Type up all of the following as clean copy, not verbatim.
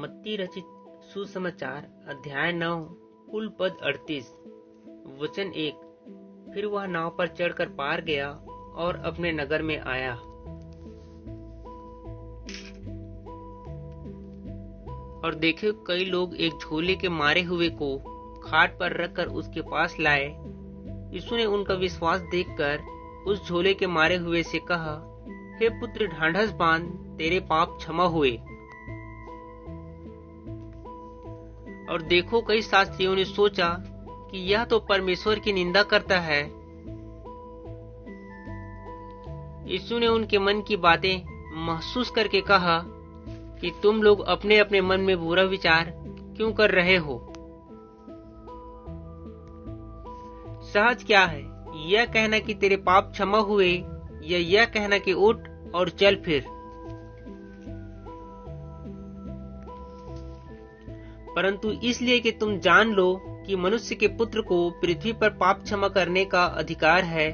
मत्ती रचित सुसमाचार अध्याय 9 कुल पद 38 वचन 1। फिर वह नाव पर चढ़कर पार गया और अपने नगर में आया। और देखे कई लोग एक झोले के मारे हुए को खाट पर रखकर उसके पास लाए। यीशु ने उनका विश्वास देखकर उस झोले के मारे हुए से कहा, हे पुत्र, ढांढस बांध, तेरे पाप क्षमा हुए। और देखो कई शास्त्रियों ने सोचा कि यह तो परमेश्वर की निंदा करता है। यीशु ने उनके मन की बातें महसूस करके कहा कि तुम लोग अपने अपने मन में बुरा विचार क्यों कर रहे हो। सहज क्या है, यह कहना कि तेरे पाप क्षमा हुए या यह कहना कि उठ और चल फिर। परंतु इसलिए कि तुम जान लो कि मनुष्य के पुत्र को पृथ्वी पर पाप क्षमा करने का अधिकार है।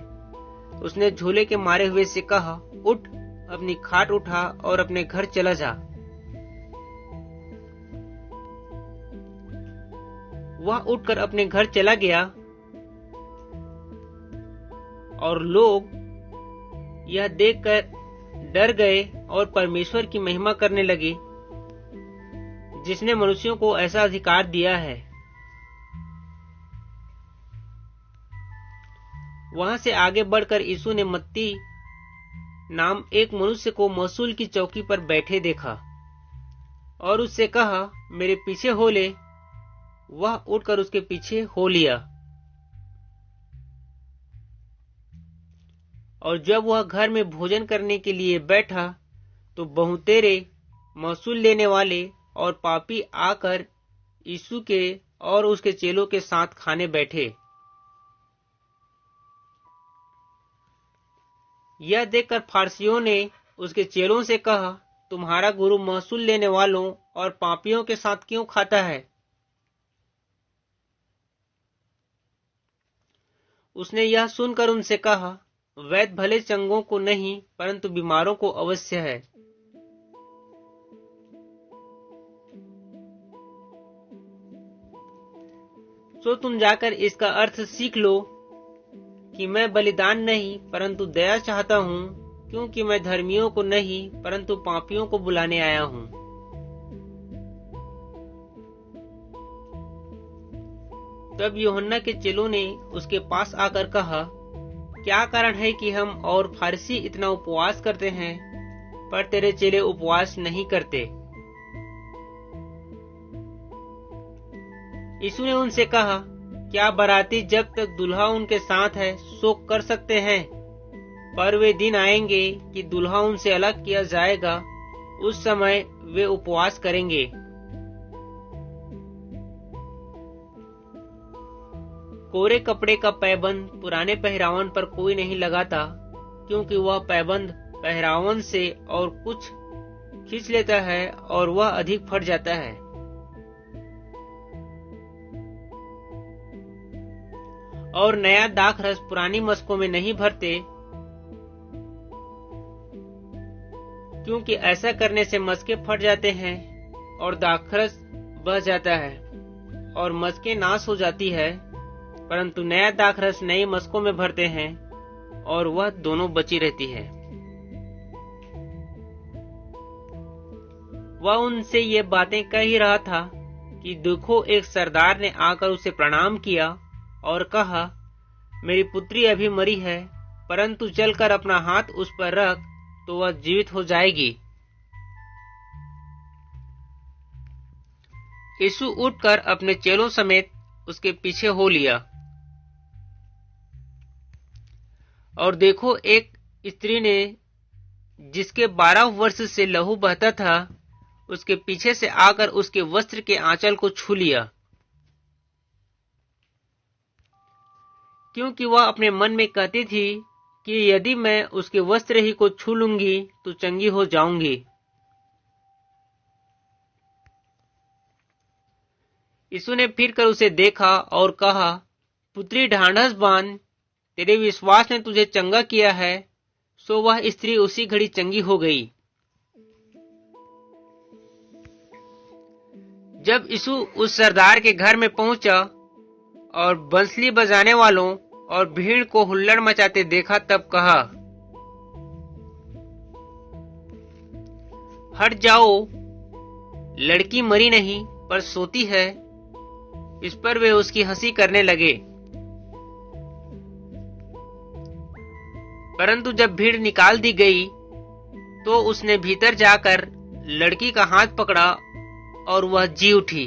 उसने झोले के मारे हुए से कहा, उठ, अपनी खाट उठा और अपने घर चला जा। वह उठकर अपने घर चला गया और लोग यह देखकर डर गए और परमेश्वर की महिमा करने लगे, जिसने मनुष्यों को ऐसा अधिकार दिया है। वहां से आगे बढ़कर यीशु ने मत्ती नाम एक मनुष्य को महसूल की चौकी पर बैठे देखा और उससे कहा, मेरे पीछे हो ले। वह उठकर उसके पीछे हो लिया। और जब वह घर में भोजन करने के लिए बैठा तो बहुतेरे महसूल लेने वाले और पापी आकर यीशु के और उसके चेलों के साथ खाने बैठे। यह देखकर फारसियों ने उसके चेलों से कहा, तुम्हारा गुरु महसूल लेने वालों और पापियों के साथ क्यों खाता है। उसने यह सुनकर उनसे कहा, वैद्य भले चंगों को नहीं परंतु बीमारों को अवश्य है। तो तुम जाकर इसका अर्थ सीख लो कि मैं बलिदान नहीं परंतु दया चाहता हूँ, क्योंकि मैं धर्मियों को नहीं परंतु पापियों को बुलाने आया हूँ। तब यूहन्ना के चेलों ने उसके पास आकर कहा, क्या कारण है कि हम और फारसी इतना उपवास करते हैं पर तेरे चेले उपवास नहीं करते। यीशु ने उनसे कहा, क्या बाराती जब तक दूल्हा उनके साथ है शोक कर सकते हैं, पर वे दिन आएंगे कि दूल्हा उनसे अलग किया जाएगा, उस समय वे उपवास करेंगे। कोरे कपड़े का पैबंद पुराने पहरावन पर कोई नहीं लगाता, क्योंकि वह पैबंद पहरावन से और कुछ खींच लेता है और वह अधिक फट जाता है। और नया दाखरस पुरानी मशकों में नहीं भरते, क्योंकि ऐसा करने से मशके फट जाते हैं और दाखरस बह जाता है और मशके नाश हो जाती है। परंतु नया दाखरस नई मशकों में भरते हैं और वह दोनों बची रहती है। वह उनसे ये बातें कह ही रहा था कि देखो, एक सरदार ने आकर उसे प्रणाम किया और कहा, मेरी पुत्री अभी मरी है, परंतु चलकर अपना हाथ उस पर रख तो वह जीवित हो जाएगी। यीशु उठकर अपने चेलों समेत उसके पीछे हो लिया। और देखो, एक स्त्री ने, जिसके 12 वर्ष से लहू बहता था, उसके पीछे से आकर उसके वस्त्र के आंचल को छू लिया, क्योंकि वह अपने मन में कहती थी कि यदि मैं उसके वस्त्र ही को छू लूंगी तो चंगी हो जाऊंगी। यीशु ने फिर कर उसे देखा और कहा, पुत्री, ढांढस बांध, तेरे विश्वास ने तुझे चंगा किया है। सो वह स्त्री उसी घड़ी चंगी हो गई। जब यीशु उस सरदार के घर में पहुंचा और बंसली बजाने वालों और भीड़ को हुल्लड़ मचाते देखा, तब कहा, हट जाओ, लड़की मरी नहीं पर सोती है। इस पर वे उसकी हंसी करने लगे। परंतु जब भीड़ निकाल दी गई तो उसने भीतर जाकर लड़की का हाथ पकड़ा और वह जी उठी।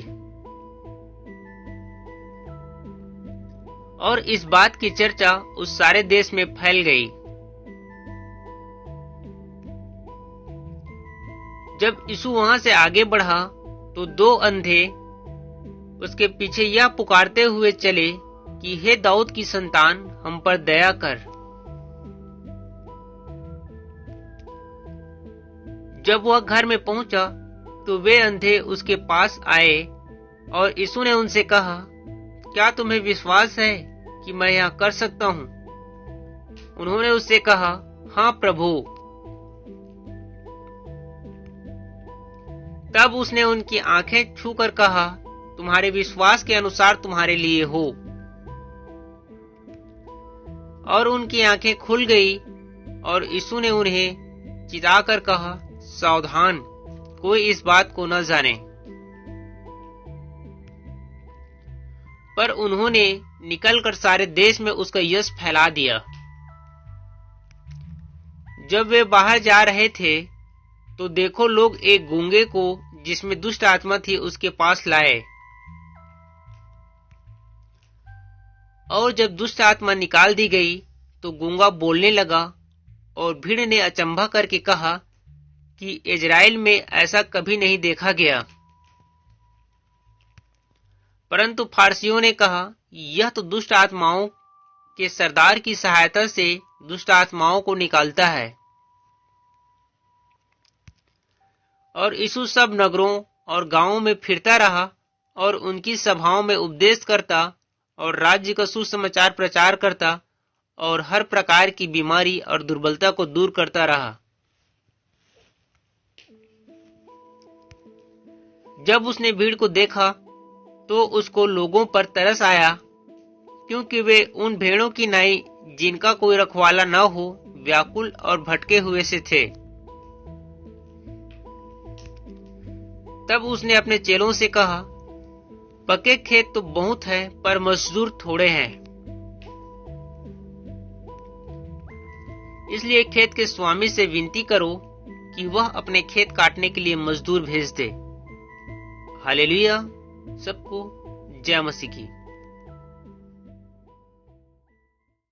और इस बात की चर्चा उस सारे देश में फैल गई। जब यीशु वहां से आगे बढ़ा तो 2 अंधे उसके पीछे यह पुकारते हुए चले कि हे दाऊद की संतान, हम पर दया कर। जब वह घर में पहुंचा तो वे अंधे उसके पास आए और यीशु ने उनसे कहा, क्या तुम्हें विश्वास है कि मैं यह कर सकता हूं? उन्होंने उससे कहा, हाँ प्रभु। तब उसने उनकी आंखें छूकर कहा, तुम्हारे विश्वास के अनुसार तुम्हारे लिए हो। और उनकी आंखें खुल गई और यीशु ने उन्हें चिताकर कहा, सावधान, कोई इस बात को न जाने। पर उन्होंने निकलकर सारे देश में उसका यश फैला दिया। जब वे बाहर जा रहे थे तो देखो, लोग एक गूंगे को जिसमें दुष्ट आत्मा थी उसके पास लाए। और जब दुष्ट आत्मा निकाल दी गई तो गूंगा बोलने लगा और भीड़ ने अचंभा करके कहा कि इजराइल में ऐसा कभी नहीं देखा गया। परंतु फारसियों ने कहा, यह तो दुष्ट आत्माओं के सरदार की सहायता से दुष्ट आत्माओं को निकालता है। और यीशु सब नगरों और गांवों में फिरता रहा और उनकी सभाओं में उपदेश करता और राज्य का सुसमाचार प्रचार करता और हर प्रकार की बीमारी और दुर्बलता को दूर करता रहा। जब उसने भीड़ को देखा तो उसको लोगों पर तरस आया, क्योंकि वे उन भेड़ों की नाई जिनका कोई रखवाला न हो व्याकुल और भटके हुए से थे। तब उसने अपने चेलों से कहा, पके खेत तो बहुत हैं पर मजदूर थोड़े हैं। इसलिए खेत के स्वामी से विनती करो कि वह अपने खेत काटने के लिए मजदूर भेज दे। हालेलुया। सबको जय मसीह की।